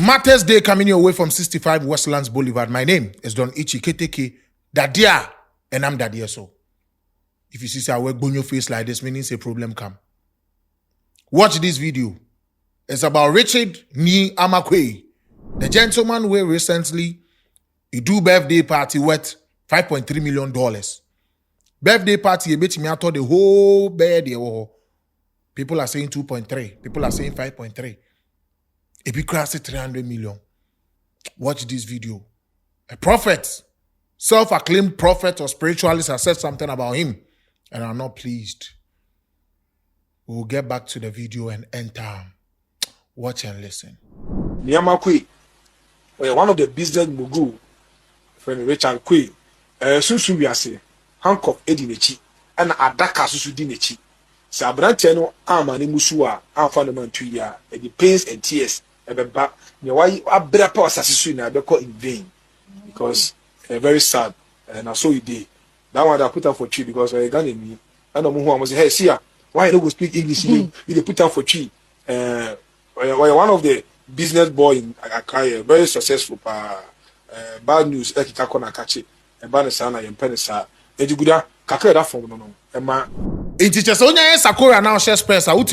Matters Day coming your way from 65 Westlands Boulevard. My name is Don Ichi Keteke Dadia, and I'm Dadia. So if you see I work on your face like this, meaning a problem come. Watch this video. It's about Richard Ni Quaye, the gentleman who recently he do birthday party worth $5.3 million. Birthday party, a bit me out the whole birthday. People are saying 2.3. People are saying 5.3. If he crosses 300 million, watch this video. A prophet, self-acclaimed prophet or spiritualist has said something about him, and I'm not pleased. We'll get back to the video and enter. Watch and listen. Armah Quaye, one of the business mogul, friend Richard Quaye, Susu Biase, Handcuff Edinechi, and Adaka Susu Dinechi. Sabranteno Armah ni Musua, Alpha 2 years, and the pains and tears. Why I better pass as in vain because very sad and I saw you day. That one I put up for tree because I got in me. I don't know who I was. Hey, see, why don't we speak English? You put up for tree. One of the business boy in Quaye, very successful. Bad news. Ekikakona kachi. Bad sana yempenisa. Ejiguda kakre that from no. Emma. In teachers, only Sakura now shares press. What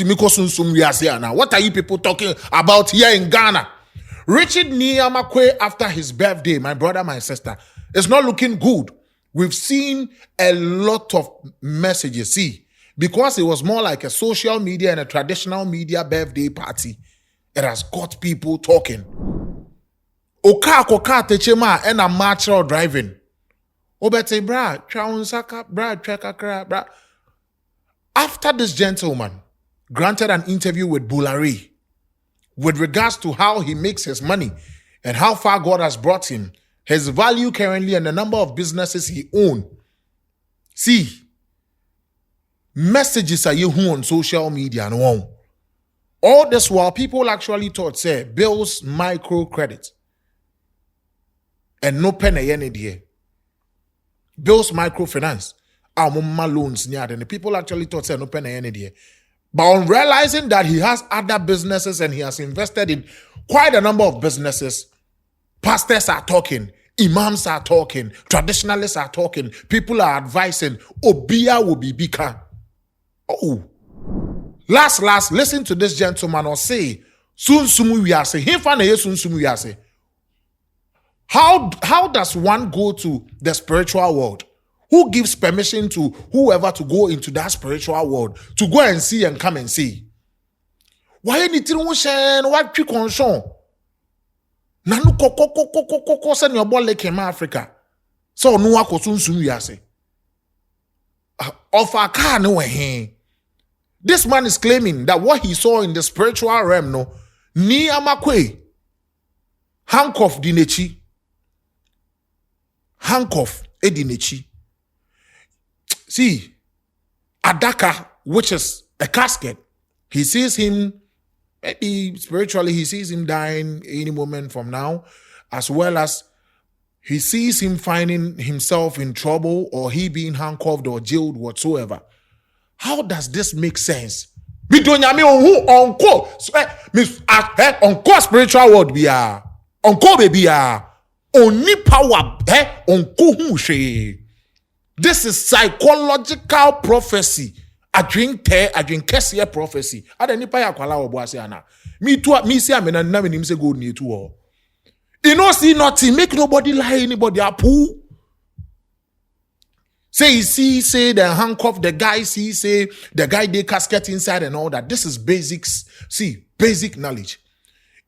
are you people talking about here in Ghana? Richard Armah Quaye after his birthday, my brother, my sister, it's not looking good. We've seen a lot of messages. See, because it was more like a social media and a traditional media birthday party, it has got people talking. Oka techema and a marcher driving. Obete bra, chaunsaka bra, chakakra bra. After this gentleman granted an interview with Bulari with regards to how he makes his money and how far God has brought him, his value currently and the number of businesses he owns. See, messages are you on social media and on. All this while people actually thought, say, Bill's microcredit and no penny any day. Bill's microfinance. Our loans near and the people actually thought say no penny any day. But on realizing that he has other businesses and he has invested in quite a number of businesses, pastors are talking, imams are talking, traditionalists are talking, people are advising, Obia will be bika. Oh. Last, listen to this gentleman or say, Sun sumu wiase. Himfana sun sumu wiase. How does one go to the spiritual world? Who gives permission to whoever to go into that spiritual world to go and see and come and see? Why anything what you concern? Nanu koko send your boy like in Africa. So no wako sun yase. Of a car no way. This man is claiming that what he saw in the spiritual realm no ni Armah Quaye handcuff dinechi. Handcuff edinechi. See, Adaka, which is a casket, he sees him, maybe spiritually, he sees him dying any moment from now, as well as he sees him finding himself in trouble or he being handcuffed or jailed whatsoever. How does this make sense? We don't know who uncle spiritual world be uncle baby only power uncle who she. This is psychological prophecy. I drink Casket prophecy. I don't know ana. Me too. Me say I'm na me say go near to all. You know, see nothing. Make nobody lie anybody up. Say the handcuff, the guy say the guy they casket inside and all that. This is basics. See, basic knowledge.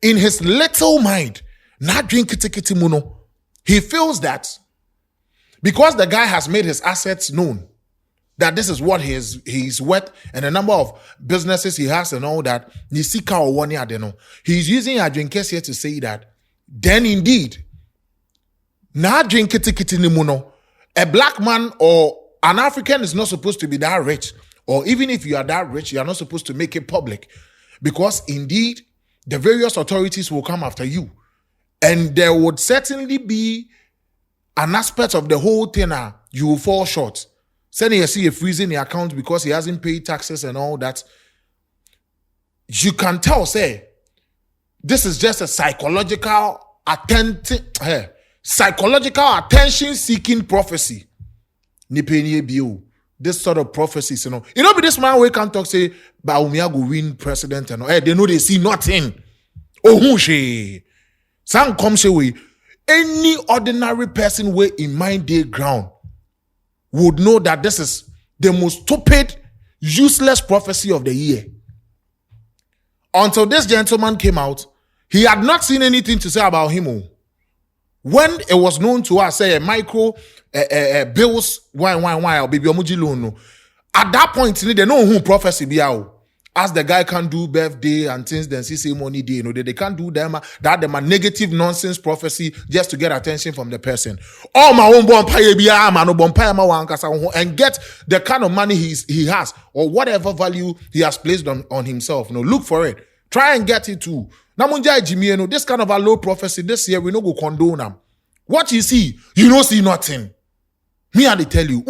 In his little mind, not drink kiti muno. He feels that because the guy has made his assets known, that this is what he's worth and the number of businesses he has and all that, he's using a Casket to say that, then indeed, na drink kiti muno. A black man or an African is not supposed to be that rich. Or even if you are that rich, you are not supposed to make it public. Because indeed, the various authorities will come after you. And there would certainly be an aspect of the whole thing you will fall short. Say you see a freeze in the account because he hasn't paid taxes and all that. You can tell, say, this is just a psychological attention-seeking prophecy. This sort of prophecies, be this man we can talk say, but Umia go win president and they know they see nothing. Oh, who she? Some come say we. Any ordinary person way in mind day ground would know that this is the most stupid, useless prophecy of the year. Until this gentleman came out, he had not seen anything to say about him. When it was known to us, say micro bills, why, baby omuji loan. At that point, they know who prophecy be out. As the guy can't do birthday and things, then see money day. They can't do them that them a negative nonsense prophecy just to get attention from the person. Oh my own and get the kind of money he has or whatever value he has placed on himself. Look for it. Try and get it too. Now, this kind of a low prophecy this year, we no go condone them. What you see, you don't see nothing. Me, I tell you,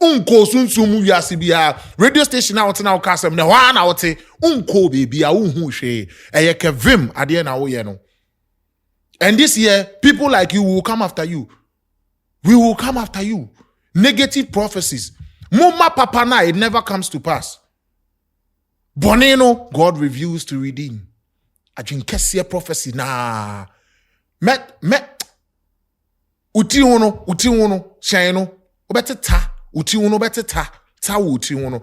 unko sunsumu yasibia radio station out now kasem na wa na wote unko baby a unhu hwe eye kevim ade na wo ye no. And this year people like you will come after you. We will come after you. Negative prophecies. Mama papa na it never comes to pass. Boneno God reveals to redeem. Ajinkese prophecy na uti wono shine obete ta uti wono bete ta uti wono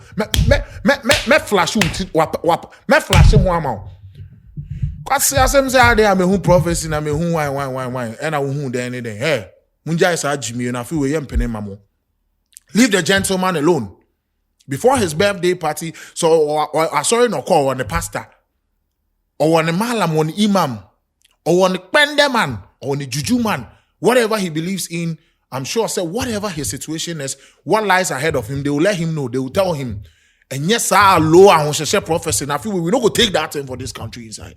me flash uti wap me flash ho ama kwase asem say ade a me hu prophecy na me hu wine and I hu den den hey munja isa agimi na fi we yempene mamo. Leave the gentleman alone. Before his birthday party, so sorry no call on the pastor or on the malam, on the imam or on the pendeman or on the juju man, whatever he believes in. I'm sure, say whatever his situation is, what lies ahead of him, they will let him know. They will tell him. And yes, our low and share prophecy. Now, we don't go take that thing for this country inside.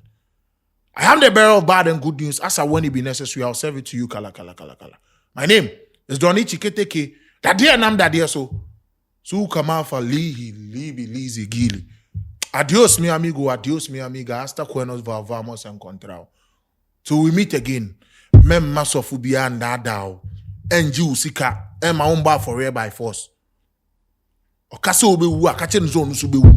I am the bearer of bad and good news. As I when it be necessary, I'll serve it to you. Kala. My name is Donny Chiketeke. That dear nam that dear so. So come out for lizi gili. Adios mi amigo, adios mi amiga. Hasta cuenos vamos a encontrar. So we meet again. Mem masofubia and dadao. Enji sika. Ema umba for by force. Okase obewu akache nzo nusu bewu.